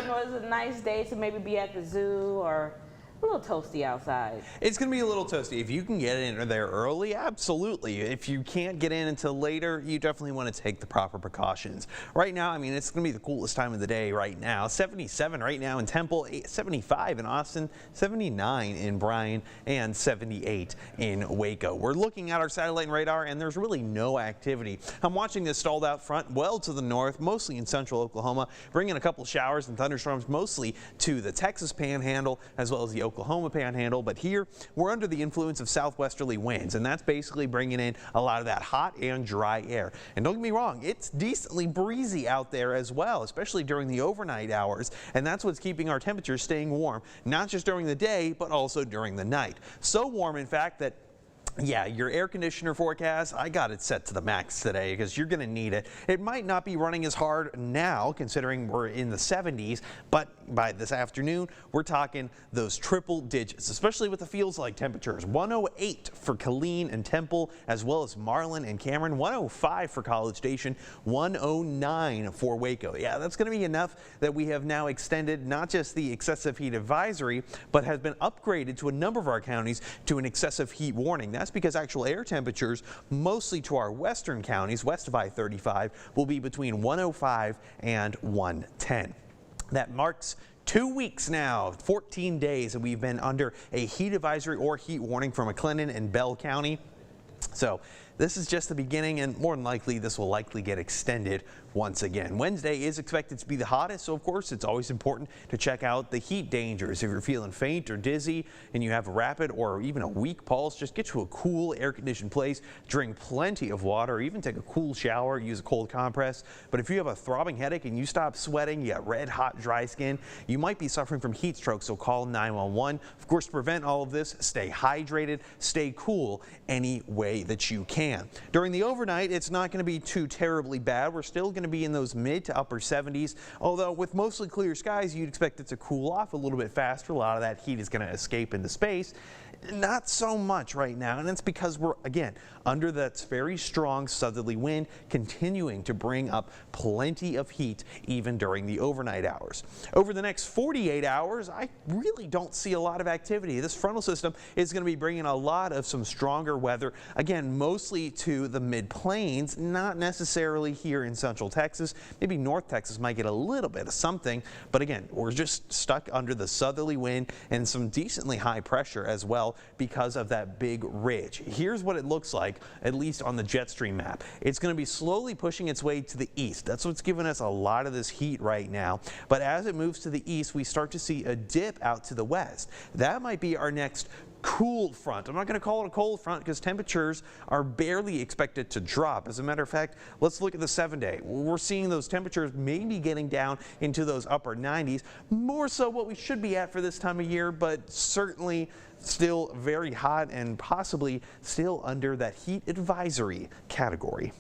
or is it a nice day to maybe be at the zoo or a little toasty outside? It's going to be a little toasty. If you can get in there early, absolutely. If you can't get in until later, you definitely want to take the proper precautions. Right now, I mean, it's going to be the coolest time of the day right now. 77 right now in Temple, 75 in Austin, 79 in Bryan, and 78 in Waco. We're looking at our satellite and radar, and there's really no activity. I'm watching this stalled out front well to the north, mostly in central Oklahoma, bringing a couple showers and thunderstorms mostly to the Texas Panhandle as well as the Oklahoma Panhandle, but here we're under the influence of southwesterly winds, and that's basically bringing in a lot of that hot and dry air. And don't get me wrong, it's decently breezy out there as well, especially during the overnight hours, and that's what's keeping our temperatures staying warm, not just during the day, but also during the night. So warm, in fact, that yeah, your air conditioner forecast, I got it set to the max today because you're going to need it. It might not be running as hard now considering we're in the 70s, but by this afternoon, we're talking those triple digits, especially with the feels like temperatures. 108 for Killeen and Temple, as well as Marlin and Cameron. 105 for College Station. 109 for Waco. Yeah, that's going to be enough that we have now extended not just the excessive heat advisory, but has been upgraded to a number of our counties to an excessive heat warning. That's because actual air temperatures, mostly to our western counties, west of I-35, will be between 105 and 110. That marks 2 weeks now, 14 days that we've been under a heat advisory or heat warning for McLennan and Bell County. So this is just the beginning, and more than likely this will likely get extended once again. Wednesday is expected to be the hottest, so of course it's always important to check out the heat dangers. If you're feeling faint or dizzy and you have a rapid or even a weak pulse, just get to a cool air-conditioned place, drink plenty of water, or even take a cool shower, use a cold compress. But if you have a throbbing headache and you stop sweating, you got red hot dry skin, you might be suffering from heat stroke, so call 911. Of course, to prevent all of this, stay hydrated, stay cool any way that you can. During the overnight, it's not going to be too terribly bad. We're still going to be in those mid to upper 70s, although with mostly clear skies, you'd expect it to cool off a little bit faster. A lot of that heat is going to escape into space. Not so much right now, and it's because we're, again, under that very strong southerly wind continuing to bring up plenty of heat even during the overnight hours. Over the next 48 hours, I really don't see a lot of activity. This frontal system is going to be bringing a lot of some stronger weather, again, mostly to the mid-plains, not necessarily here in central Texas. Maybe North Texas might get a little bit of something, but again, we're just stuck under the southerly wind and some decently high pressure as well because of that big ridge. Here's what it looks like, at least on the jet stream map. It's going to be slowly pushing its way to the east. That's what's giving us a lot of this heat right now. But as it moves to the east, we start to see a dip out to the west. That might be our next cool front. I'm not going to call it a cold front because temperatures are barely expected to drop. As a matter of fact, let's look at the 7-day. We're seeing those temperatures maybe getting down into those upper 90s, more so what we should be at for this time of year, but certainly still very hot and possibly still under that heat advisory category.